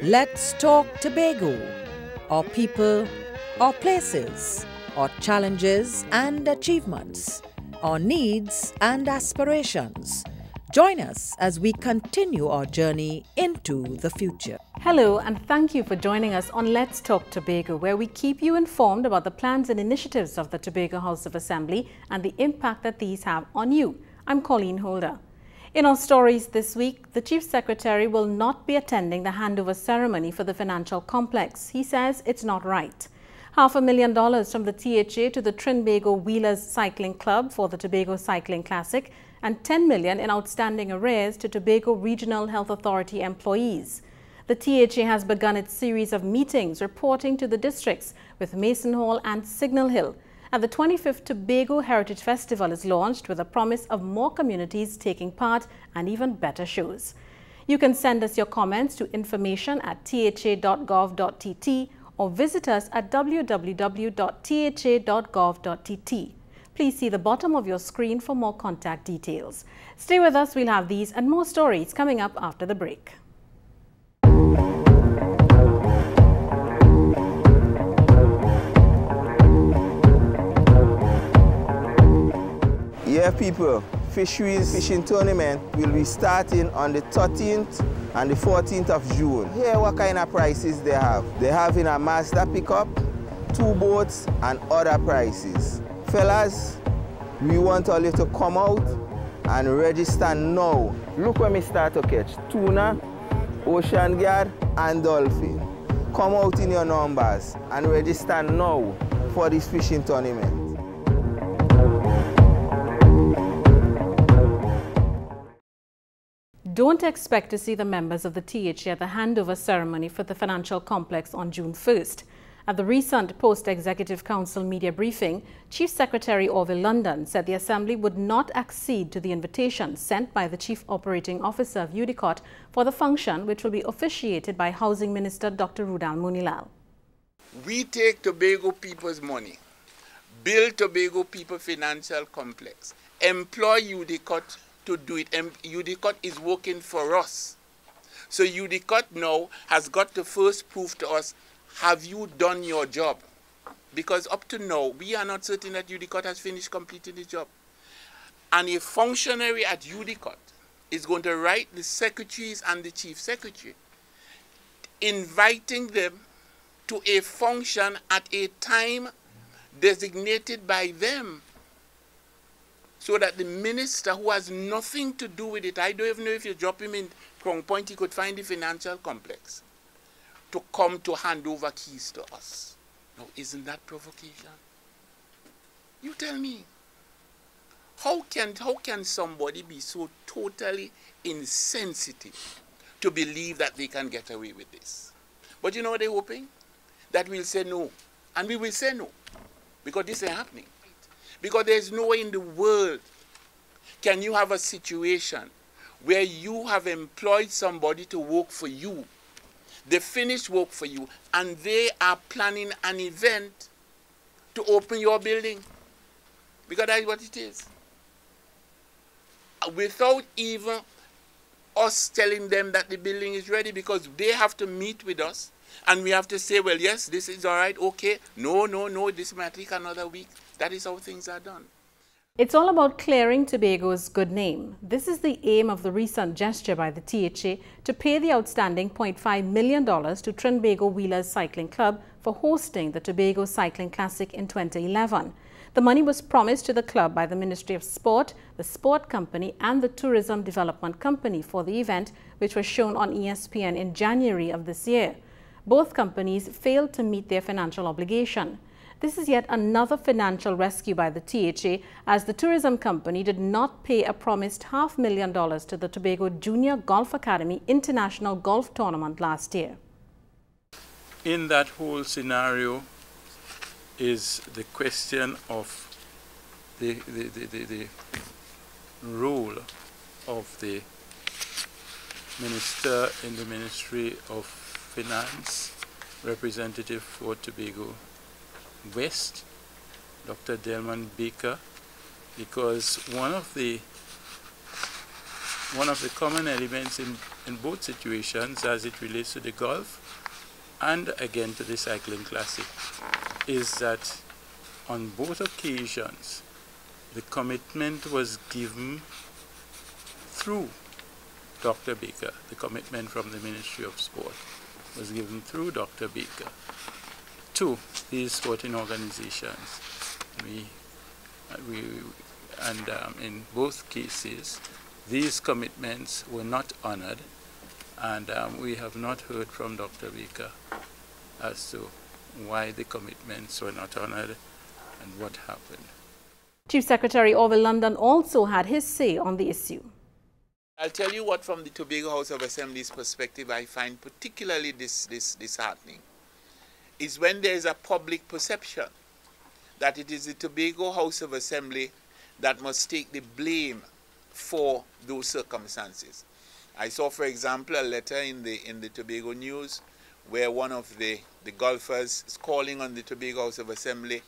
Let's talk Tobago, or people, or places, or challenges and achievements, or needs and aspirations. Join us as we continue our journey into the future. Hello, and thank you for joining us on Let's Talk Tobago, where we keep you informed about the plans and initiatives of the Tobago House of Assembly and the impact that these have on you. I'm Colleen Holder. In our stories this week, the Chief Secretary will not be attending the handover ceremony for the financial complex. He says it's not right. $500,000 from the TRHA to the Trinbago Wheelers Cycling Club for the Tobago Cycling Classic, and $10 million in outstanding arrears to Tobago Regional Health Authority employees. The TRHA has begun its series of meetings reporting to the districts with Mason Hall and Signal Hill. And the 25th Tobago Heritage Festival is launched with a promise of more communities taking part and even better shows. You can send us your comments to information@trha.gov.tt or visit us at www.trha.gov.tt. Please see the bottom of your screen for more contact details. Stay with us, we'll have these and more stories coming up after the break. Yeah, people, fisheries fishing tournament will be starting on the 13th and the 14th of June. Here, what kind of prices they have? They have in a Mazda pickup, 2 boats, and other prices. Fellas, we want all you to come out and register now. Look when we start to catch tuna, ocean guard, and dolphin. Come out in your numbers and register now for this fishing tournament. Don't expect to see the members of the TRHA at the handover ceremony for the financial complex on June 1st. At the recent Post-Executive Council media briefing, Chief Secretary Orville London said the Assembly would not accede to the invitation sent by the Chief Operating Officer of UDCOT for the function, which will be officiated by Housing Minister Dr. Rudal Munilal. We take Tobago people's money, build Tobago People Financial Complex, employ UDCOT to do it, and UDCOT is working for us. So UDCOT now has got to first prove to us, have you done your job? Because up to now, we are not certain that UDCOT has finished completing the job. And a functionary at UDCOT is going to write the secretaries and the chief secretary, inviting them to a function at a time designated by them, so that the minister, who has nothing to do with it, I don't even know if you drop him in Crown Point, he could find the financial complex, to come to hand over keys to us. Now, isn't that provocation? You tell me. How can somebody be so totally insensitive to believe that they can get away with this? But you know what they're hoping? That we'll say no. And we will say no. Because this ain't happening. Because there's no way in the world can you have a situation where you have employed somebody to work for you. They finish work for you, and they are planning an event to open your building. Because that's what it is. Without even us telling them that the building is ready, because they have to meet with us, and we have to say, well, yes, this is all right, okay. No, this might take another week. That is how things are done. It's all about clearing Tobago's good name. This is the aim of the recent gesture by the TRHA to pay the outstanding $0.5 million to Trinbago Wheelers Cycling Club for hosting the Tobago Cycling Classic in 2011. The money was promised to the club by the Ministry of Sport, the Sport Company and the Tourism Development Company for the event, which was shown on ESPN in January of this year. Both companies failed to meet their financial obligation. This is yet another financial rescue by the TRHA, as the tourism company did not pay a promised $500,000 to the Tobago Junior Golf Academy International Golf Tournament last year. In that whole scenario is the question of the role of the minister in the Ministry of Finance, representative for Tobago West, Dr. Delman Baker, because one of the one of the common elements in both situations as it relates to the golf and again to the cycling classic is that on both occasions the commitment was given through Dr. Baker. The commitment from the Ministry of Sport was given through Dr. Baker to these sporting organizations. In both cases, these commitments were not honored, and we have not heard from Dr. Baker as to why the commitments were not honored and what happened. Chief Secretary Orville London also had his say on the issue. I'll tell you what, from the Tobago House of Assembly's perspective, I find particularly disheartening, is when there is a public perception that it is the Tobago House of Assembly that must take the blame for those circumstances. I saw, for example, a letter in the Tobago News where one of the golfers is calling on the Tobago House of Assembly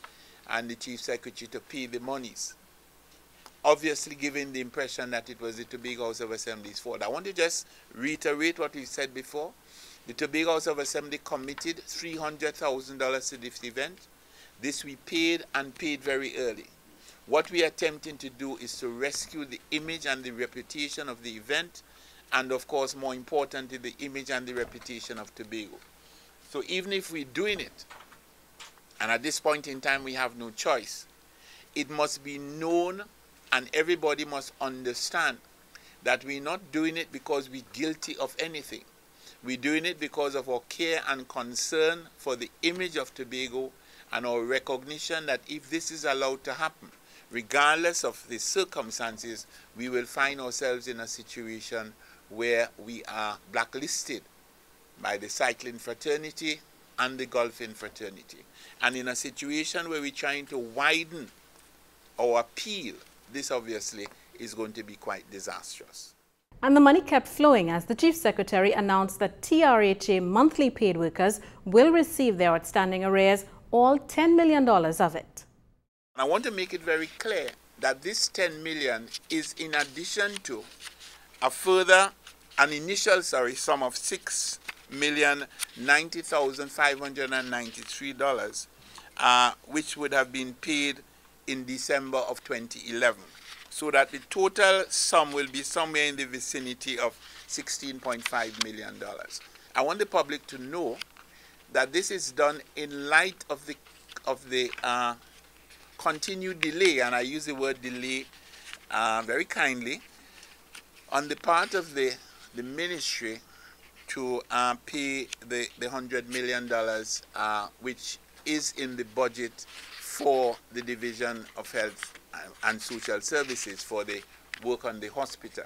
and the Chief Secretary to pay the monies, obviously giving the impression that it was the Tobago House of Assembly's fault. I want to just reiterate what we said before. The Tobago House of Assembly committed $300,000 to this event. This we paid, and paid very early. What we are attempting to do is to rescue the image and the reputation of the event, and of course, more importantly, the image and the reputation of Tobago. So even if we're doing it, and at this point in time we have no choice, it must be known and everybody must understand that we're not doing it because we're guilty of anything. We're doing it because of our care and concern for the image of Tobago and our recognition that if this is allowed to happen, regardless of the circumstances, we will find ourselves in a situation where we are blacklisted by the cycling fraternity and the golfing fraternity. And in a situation where we're trying to widen our appeal, this obviously is going to be quite disastrous. And the money kept flowing as the Chief Secretary announced that TRHA monthly paid workers will receive their outstanding arrears, all $10 million of it. I want to make it very clear that this $10 million is in addition to an initial sum of $6,090,593, which would have been paid in December of 2011. So that the total sum will be somewhere in the vicinity of $16.5 million. I want the public to know that this is done in light of the continued delay, and I use the word delay very kindly, on the part of the ministry to pay the $100 million which is in the budget for the Division of Health and Social Services for the work on the hospital.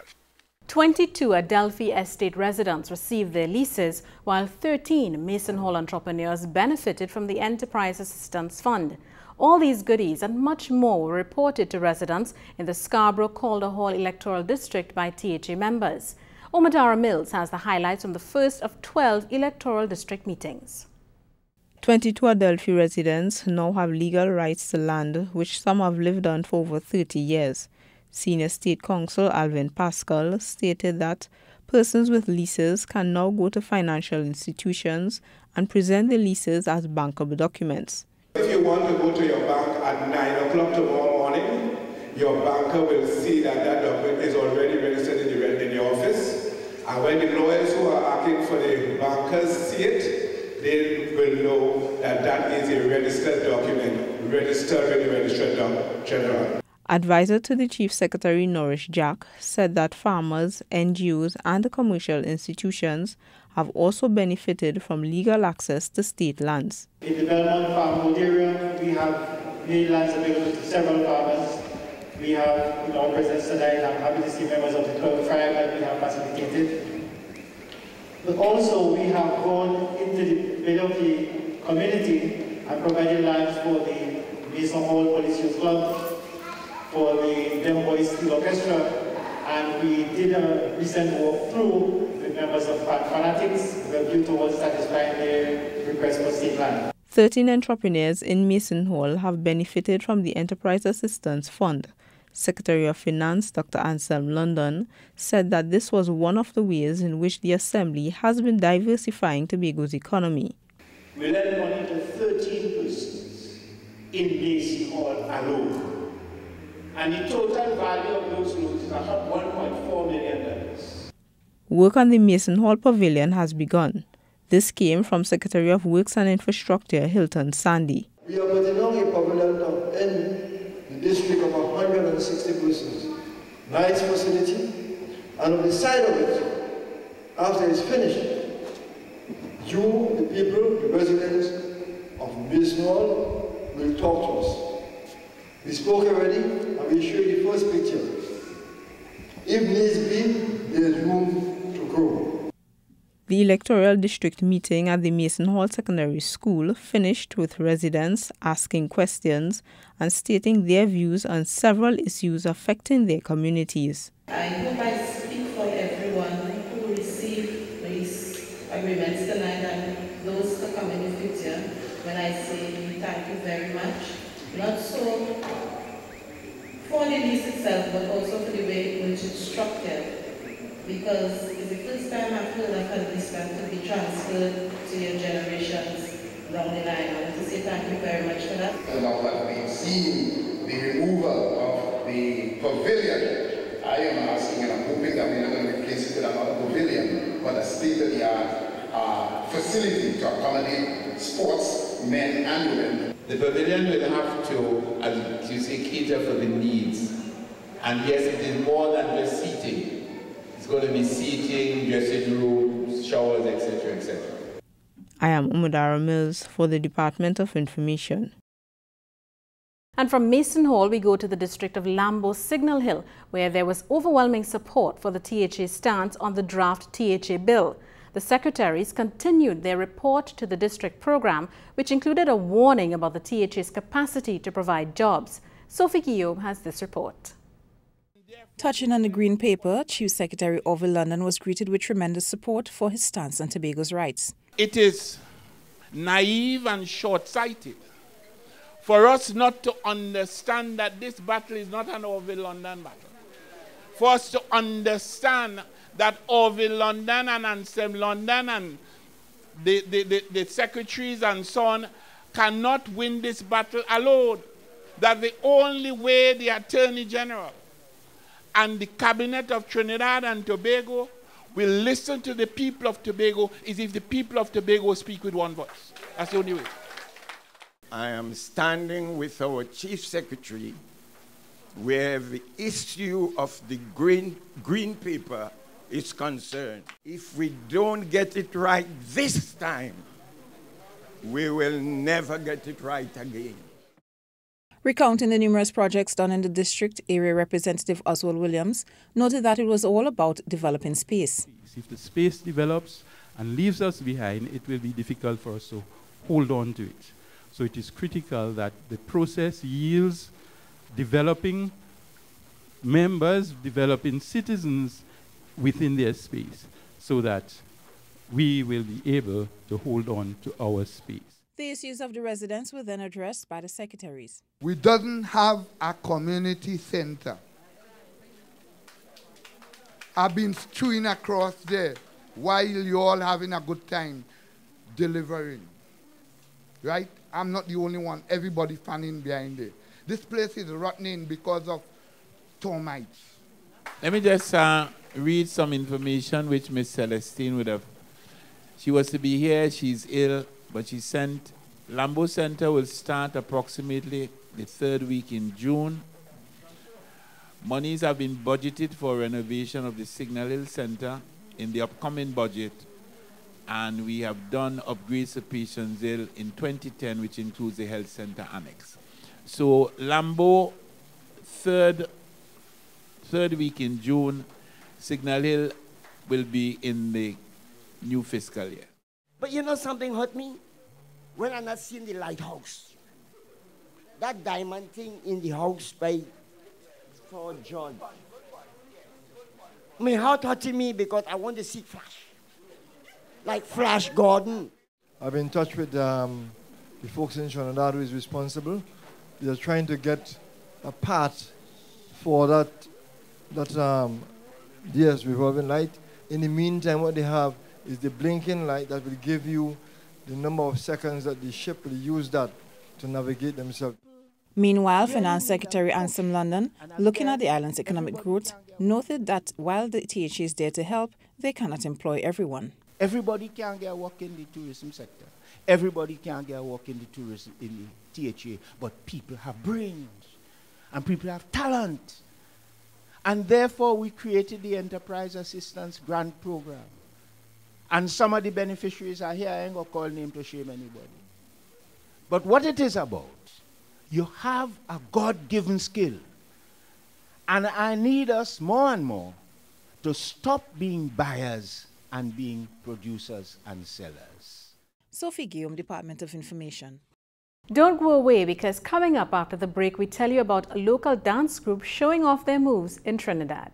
22 Adelphi Estate residents received their leases, while 13 Mason Hall entrepreneurs benefited from the Enterprise Assistance Fund. All these goodies and much more were reported to residents in the Scarborough-Calder Hall electoral district by TRHA members. Omadara Mills has the highlights from the first of 12 electoral district meetings. 22 Adelphi residents now have legal rights to land which some have lived on for over 30 years. Senior State Counsel Alvin Pascal stated that persons with leases can now go to financial institutions and present the leases as bankable documents. If you want to go to your bank at 9 o'clock tomorrow morning, your banker will see that that document is already registered in the office. And when the lawyers who are acting for the bankers see it, they will know that that is a registered document, registered with the Registrar General. Advisor to the Chief Secretary Norris Jack said that farmers, NGOs and commercial institutions have also benefited from legal access to state lands. In the Belmont Farm area, we have made lands available to several farmers. We have, in our presence tonight, I'm happy to see members of the 12 tribe that we have facilitated. But also, we have gone into the Adelphi community and provided lands for the Mason Hall Police Youth Club, for the Dem Boys Steel Orchestra, and we did a recent walkthrough with members of Fanatics with a view towards satisfying their request for state land. 13 entrepreneurs in Mason Hall have benefited from the Enterprise Assistance Fund. Secretary of Finance Dr. Anselm London said that this was one of the ways in which the Assembly has been diversifying Tobago's economy. We lend money to 13 persons in Mason Hall alone. And the total value of those loans is about $1.4 million. Work on the Mason Hall Pavilion has begun. This came from Secretary of Works and Infrastructure Hilton Sandy. We are putting on a pavilion in the district of 160 persons. Nice facility, and on the side of it, after it's finished, you, the people, the residents of Mason Hall, will talk to us. We spoke already, and we'll show you the first picture. If needs be, there's room to grow. The electoral district meeting at the Mason Hall Secondary School finished with residents asking questions and stating their views on several issues affecting their communities. I hope I speak for everyone who received these agreements tonight and those to come in the future when I say thank you very much. Not so for the lease itself, but also for the way in which it's structured. Because it's the first time I've heard of a lease that could be transferred to your generations down the line. I want to say thank you very much for that. And now that we've seen the removal of the pavilion, I am asking and I'm hoping that we're not going to replace it with another pavilion, but a state-of-the-art facility to accommodate sports, men and women. The pavilion will have to, as you say, cater for the needs. And yes, it is more than just seating. It's going to be seating, dressing rooms, showers, etc., etc. I am Umudara Mills for the Department of Information. And from Mason Hall, we go to the district of Lambo Signal Hill, where there was overwhelming support for the TRHA stance on the draft TRHA bill. The secretaries continued their report to the district program, which included a warning about the TRHA's capacity to provide jobs. Sophie Guillaume has this report. Touching on the Green Paper, Chief Secretary Orville London was greeted with tremendous support for his stance on Tobago's rights. It is naive and short-sighted for us not to understand that this battle is not an Orville London battle. For us to understand that Orville London and Anselm London and the secretaries and so on cannot win this battle alone. That the only way the Attorney General and the Cabinet of Trinidad and Tobago will listen to the people of Tobago is if the people of Tobago speak with one voice. That's the only way. I am standing with our Chief Secretary where the issue of the green Paper is concerned. If we don't get it right this time, we will never get it right again. Recounting the numerous projects done in the district, Area Representative Oswald Williams noted that it was all about developing space. If the space develops and leaves us behind, it will be difficult for us to hold on to it. So it is critical that the process yields developing members, developing citizens within their space, so that we will be able to hold on to our space. The issues of the residents were then addressed by the secretaries. We doesn't have a community center. I've been stewing across there while you all having a good time delivering. Right? I'm not the only one. Everybody fanning behind there. This place is rotting because of termites. Let me just read some information which Miss Celestine would have. She was to be here. She's ill. But she sent, Lambo Center will start approximately the 3rd week in June. Monies have been budgeted for renovation of the Signal Hill Center in the upcoming budget. And we have done upgrades to Patience Hill in 2010, which includes the health center annex. So Lambo, 3rd week in June, Signal Hill will be in the new fiscal year. But you know something hurt me? When I not seen the lighthouse. That diamond thing in the house by Fort John. My heart hurting me because I want to see Flash. Like Flash Gordon. I've been in touch with the folks in Trinidad who is responsible. They're trying to get a path for that DS revolving light. In the meantime, what they have is the blinking light that will give you the number of seconds that the ship will use that to navigate themselves. Meanwhile, Finance Secretary Anselm London, looking at the island's economic growth, noted that while the TRHA is there to help, they cannot employ everyone. Everybody can get work in the tourism sector. Everybody can get work in the tourism in the TRHA, but people have brains and people have talent. And therefore, we created the Enterprise Assistance Grant Program. And some of the beneficiaries are here. I ain't going to call name to shame anybody. But what it is about, you have a God-given skill. And I need us more and more to stop being buyers and being producers and sellers. Sophie Guillaume, Department of Information. Don't go away, because coming up after the break, we tell you about a local dance group showing off their moves in Trinidad.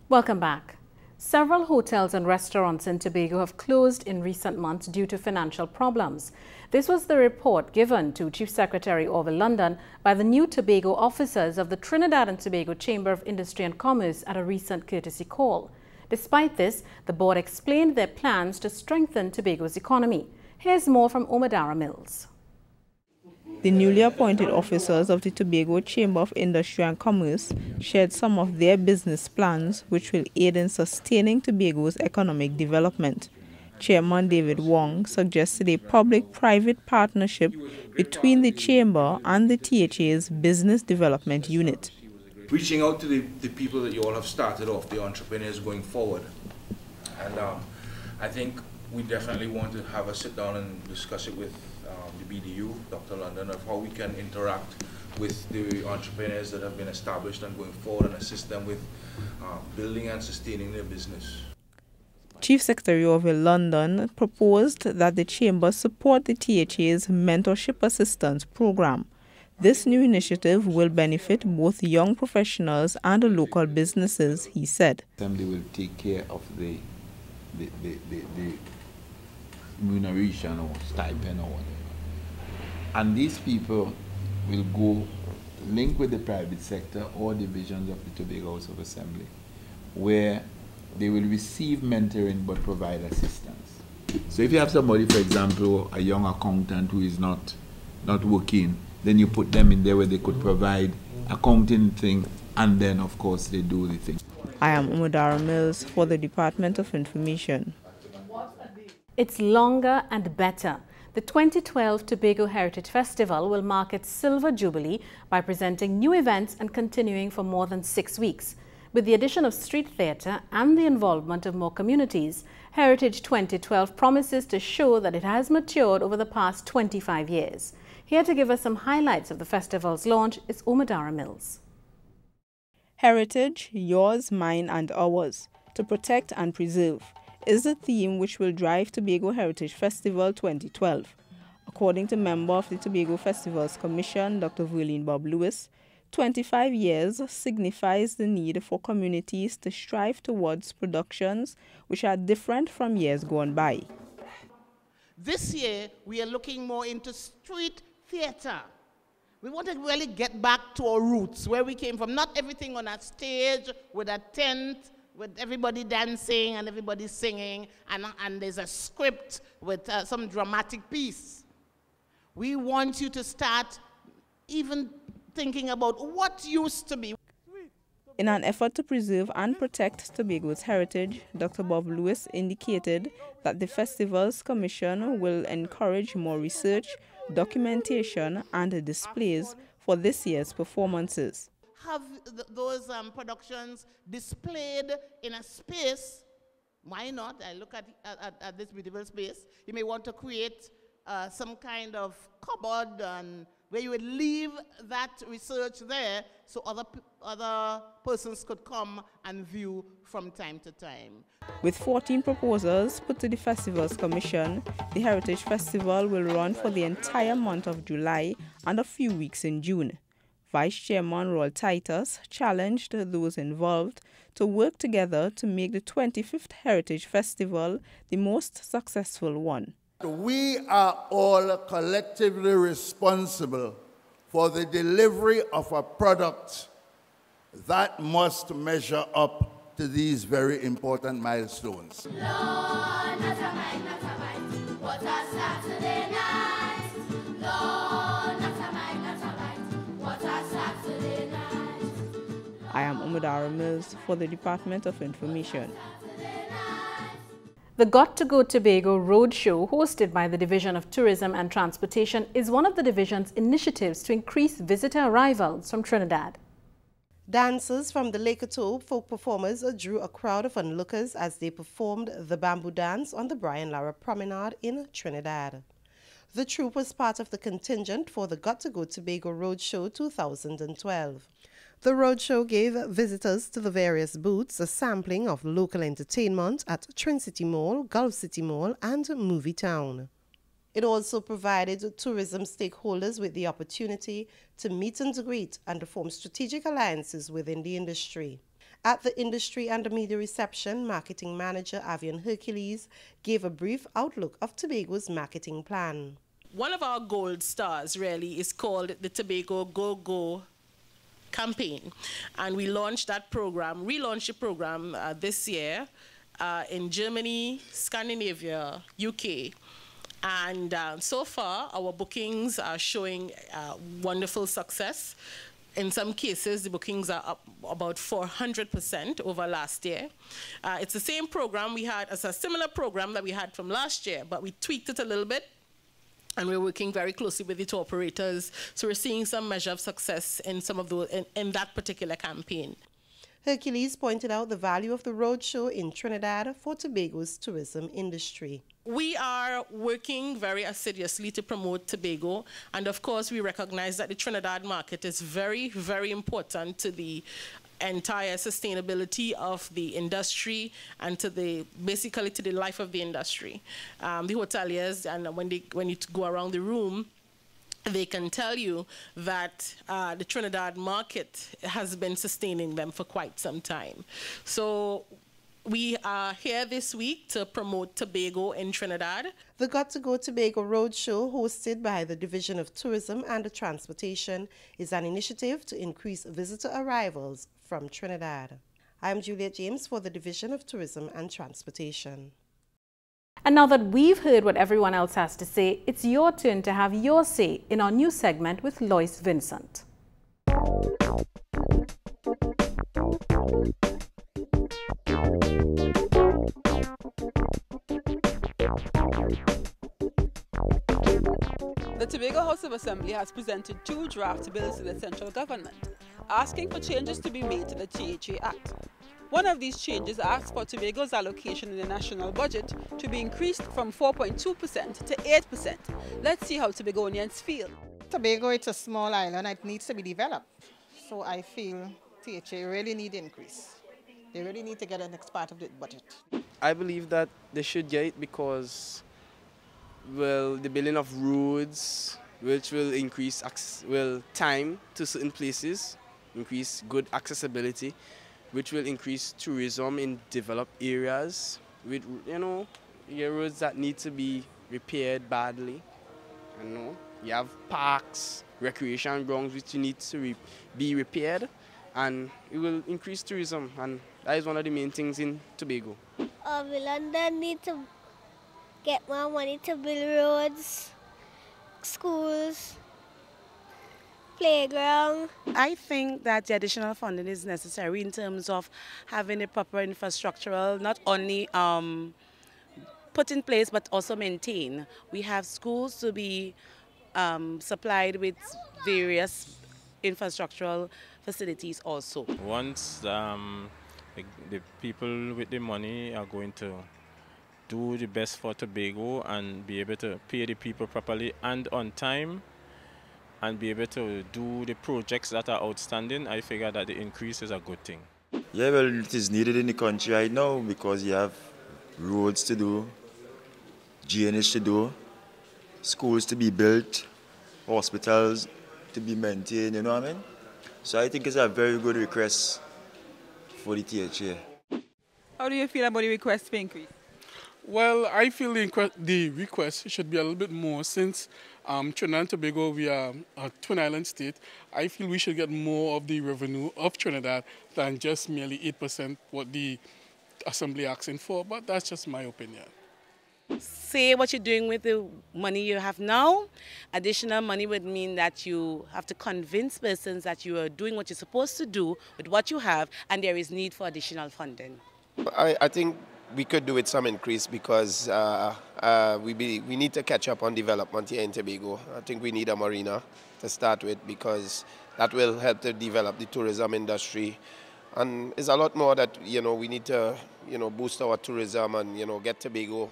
Welcome back. Several hotels and restaurants in Tobago have closed in recent months due to financial problems. This was the report given to Chief Secretary Orville London by the new Tobago officers of the Trinidad and Tobago Chamber of Industry and Commerce at a recent courtesy call. Despite this, the board explained their plans to strengthen Tobago's economy. Here's more from Omadara Mills. The newly appointed officers of the Tobago Chamber of Industry and Commerce shared some of their business plans which will aid in sustaining Tobago's economic development. Chairman David Wong suggested a public-private partnership between the Chamber and the TRHA's Business Development Unit. Reaching out to the people that you all have started off, the entrepreneurs going forward. And I think we definitely want to have a sit down and discuss it with the BDU, Dr. London, of how we can interact with the entrepreneurs that have been established and going forward and assist them with building and sustaining their business. Chief Secretary Orville London proposed that the Chamber support the TRHA's Mentorship Assistance Program. This new initiative will benefit both young professionals and local businesses, he said. Assembly will take care of the remuneration or stipend or whatever. And these people will go link with the private sector or divisions of the Tobago House of Assembly, where they will receive mentoring but provide assistance. So if you have somebody, for example, a young accountant who is not working, then you put them in there where they could provide accounting thing, and then of course they do the thing. I am Omadara Mills for the Department of Information. It's longer and better. The 2012 Tobago Heritage Festival will mark its Silver Jubilee by presenting new events and continuing for more than 6 weeks. With the addition of street theatre and the involvement of more communities, Heritage 2012 promises to show that it has matured over the past 25 years. Here to give us some highlights of the festival's launch is Omadara Mills. Heritage, yours, mine and ours, to protect and preserve, is the theme which will drive Tobago Heritage Festival 2012. According to member of the Tobago Festivals Commission, Dr. Verlene Bob Lewis, 25 years signifies the need for communities to strive towards productions which are different from years gone by. This year, we are looking more into street theatre. We want to really get back to our roots, where we came from. Not everything on a stage with a tent, with everybody dancing and everybody singing, and there's a script with some dramatic piece. We want you to start even thinking about what used to be. In an effort to preserve and protect Tobago's heritage, Dr. Bob Lewis indicated that the Festivals Commission will encourage more research, documentation, and displays for this year's performances. Have those productions displayed in a space. Why not? I look at this beautiful space. You may want to create some kind of cupboard and where you would leave that research there so other persons could come and view from time to time. With 14 proposals put to the festival's commission, the Heritage Festival will run for the entire month of July and a few weeks in June. Vice Chairman Roll Titus challenged those involved to work together to make the 25th Heritage Festival the most successful one. We are all collectively responsible for the delivery of a product that must measure up to these very important milestones. Lord, not a mic, what a Saturday night. Lord, not a mic, what a Saturday night. I am Umadara Mills for the Department of Information. The Got to Go Tobago Roadshow, hosted by the Division of Tourism and Transportation, is one of the division's initiatives to increase visitor arrivals from Trinidad. Dancers from the Lake Atobe folk performers drew a crowd of onlookers as they performed the bamboo dance on the Brian Lara Promenade in Trinidad. The troupe was part of the contingent for the Got to Go Tobago Roadshow 2012. The roadshow gave visitors to the various booths a sampling of local entertainment at Trin City Mall, Gulf City Mall and Movie Town. It also provided tourism stakeholders with the opportunity to meet and greet and to form strategic alliances within the industry. At the industry and media reception, marketing manager Avian Hercules gave a brief outlook of Tobago's marketing plan. One of our gold stars really is called the Tobago Go campaign, and we launched that program, relaunched the program this year in Germany, Scandinavia, UK, and so far our bookings are showing wonderful success. In some cases, the bookings are up about 400% over last year. It's the same program we had, as a similar program that we had from last year, but we tweaked it a little bit. And we're working very closely with the tour operators. So we're seeing some measure of success in some of those, in that particular campaign. Hercules pointed out the value of the roadshow in Trinidad for Tobago's tourism industry. We are working very assiduously to promote Tobago. And of course, we recognize that the Trinidad market is very, very important to the entire sustainability of the industry and to basically to the life of the industry. The hoteliers, and when you go around the room, they can tell you that the Trinidad market has been sustaining them for quite some time. So we are here this week to promote Tobago in Trinidad. The Got to Go Tobago Roadshow, hosted by the Division of Tourism and Transportation, is an initiative to increase visitor arrivals from Trinidad. I am Juliet James for the Division of Tourism and Transportation. And now that we've heard what everyone else has to say, it's your turn to have your say in our new segment with Lois Vincent. The Tobago House of Assembly has presented 2 draft bills to the central government, asking for changes to be made to the TRHA Act. One of these changes asks for Tobago's allocation in the national budget to be increased from 4.2% to 8%. Let's see how Tobagonians feel. Tobago, it's a small island, it needs to be developed. So I feel TRHA really need increase. They really need to get the next part of the budget. I believe that they should get it because, well, the building of roads, which will increase time to certain places, increase good accessibility, which will increase tourism in developed areas with, roads that need to be repaired badly. You have parks, recreation grounds which need to be repaired, and it will increase tourism, and that is one of the main things in Tobago. London need to get more money to build roads, schools, playground. I think that the additional funding is necessary in terms of having a proper infrastructural, not only put in place but also maintained. We have schools to be supplied with various infrastructural facilities also. Once the people with the money are going to do the best for Tobago and be able to pay the people properly and on time and be able to do the projects that are outstanding, I figure that the increase is a good thing. Yeah, well, it is needed in the country right now because you have roads to do, drainage to do, schools to be built, hospitals to be maintained, you know what I mean? So I think it's a very good request for the TRHA. How do you feel about the request for increase? Well, I feel the request should be a little bit more since Trinidad and Tobago, we are a twin island state. I feel we should get more of the revenue of Trinidad than just merely 8% what the Assembly asking for, but that's just my opinion. Say what you're doing with the money you have now. Additional money would mean that you have to convince persons that you are doing what you're supposed to do with what you have, and there is need for additional funding. I think we could do with some increase because we need to catch up on development here in Tobago. I think we need a marina to start with because that will help to develop the tourism industry. And there's a lot more that, we need to, boost our tourism and, get Tobago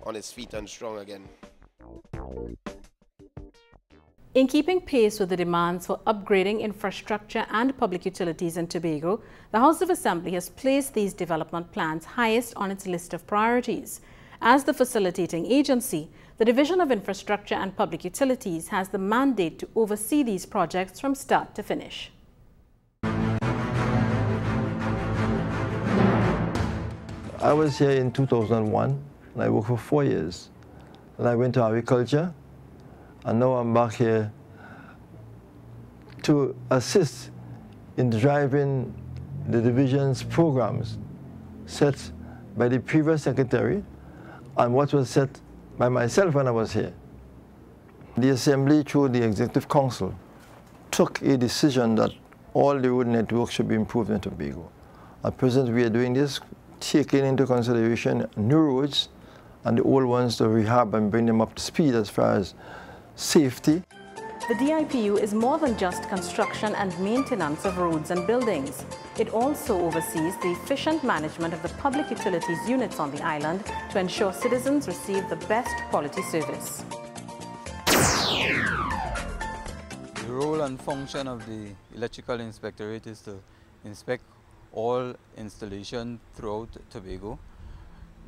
on its feet and strong again. In keeping pace with the demands for upgrading infrastructure and public utilities in Tobago, the House of Assembly has placed these development plans highest on its list of priorities. As the facilitating agency, the Division of Infrastructure and Public Utilities has the mandate to oversee these projects from start to finish. I was here in 2001, and I worked for 4 years. And I went to agriculture, and now I'm back here to assist in driving the division's programs set by the previous secretary and what was set by myself when I was here. The Assembly, through the Executive Council, took a decision that all the road networks should be improved in Tobago. At present, we are doing this, taking into consideration new roads and the old ones to rehab and bring them up to speed as far as safety. The DIPU is more than just construction and maintenance of roads and buildings. It also oversees the efficient management of the public utilities units on the island to ensure citizens receive the best quality service. The role and function of the Electrical Inspectorate is to inspect all installation throughout Tobago.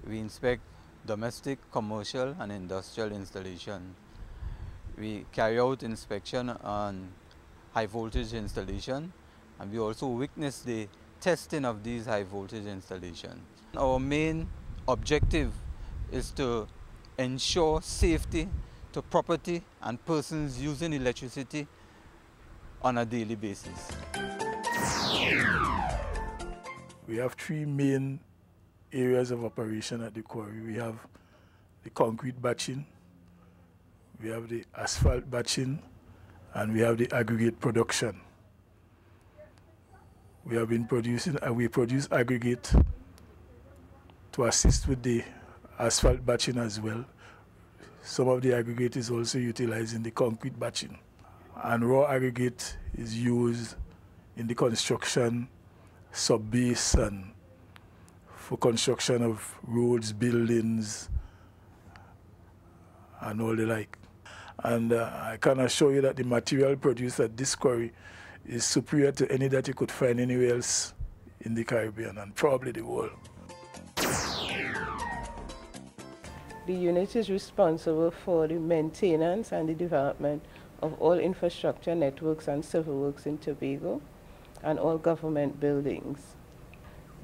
We inspect domestic, commercial and industrial installation. We carry out inspection on high voltage installation, and we also witness the testing of these high voltage installations. Our main objective is to ensure safety to property and persons using electricity on a daily basis. We have three main areas of operation at the quarry. We have the concrete batching, we have the asphalt batching, and we have the aggregate production. We have been producing, and we produce aggregate to assist with the asphalt batching as well. Some of the aggregate is also utilized in the concrete batching. And raw aggregate is used in the construction, sub-base, and for construction of roads, buildings, and all the like. And I can assure you that the material produced at this quarry is superior to any that you could find anywhere else in the Caribbean and probably the world. The unit is responsible for the maintenance and the development of all infrastructure networks and civil works in Tobago and all government buildings.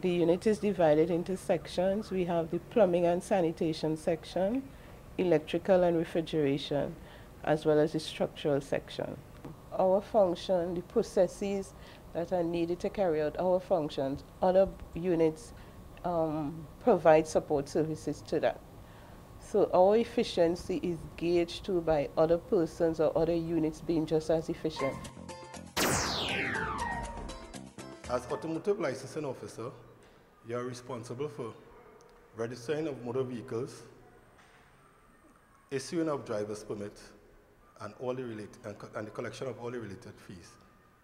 The unit is divided into sections. We have the plumbing and sanitation section, electrical and refrigeration, as well as the structural section. Our function, the processes that are needed to carry out our functions, other units provide support services to that. So our efficiency is gauged too by other persons or other units being just as efficient. As automotive licensing officer, you are responsible for registering of motor vehicles, issuing of driver's permits, and all the the collection of all the related fees.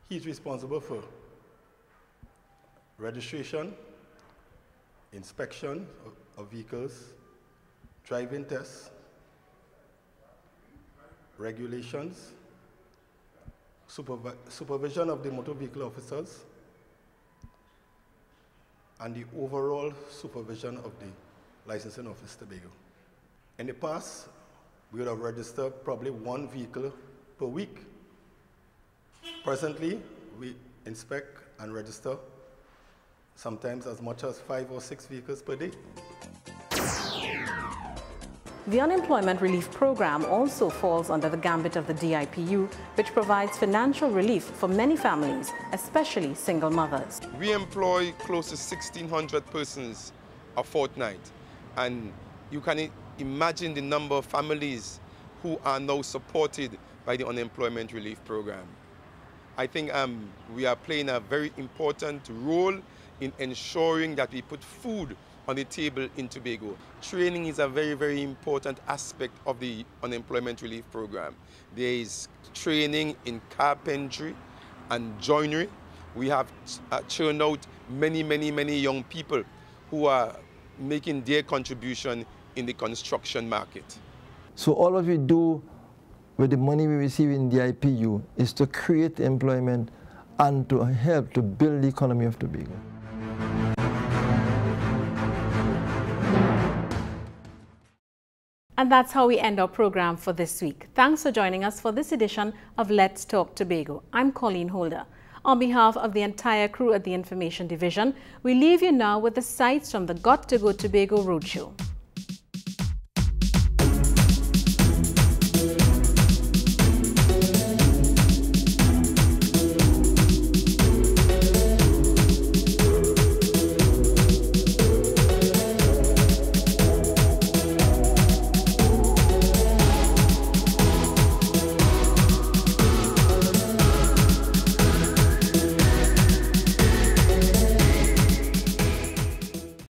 He is responsible for registration, inspection of vehicles, driving tests, regulations, supervision of the motor vehicle officers, and the overall supervision of the licensing office Tobago. In the past, we would have registered probably 1 vehicle per week. Presently, we inspect and register sometimes as much as 5 or 6 vehicles per day. The Unemployment Relief Program also falls under the gambit of the DIPU, which provides financial relief for many families, especially single mothers. We employ close to 1,600 persons a fortnight, and you can imagine the number of families who are now supported by the Unemployment Relief Program. I think we are playing a very important role in ensuring that we put food on the table in Tobago. Training is a very, very important aspect of the Unemployment Relief Program. There is training in carpentry and joinery. We have churned out many, many, many young people who are making their contribution in the construction market. So all what we do with the money we receive in the IPU is to create employment and to help to build the economy of Tobago. And that's how we end our program for this week. Thanks for joining us for this edition of Let's Talk Tobago. I'm Colleen Holder. On behalf of the entire crew at the Information Division, we leave you now with the sights from the Got to Go Tobago Roadshow.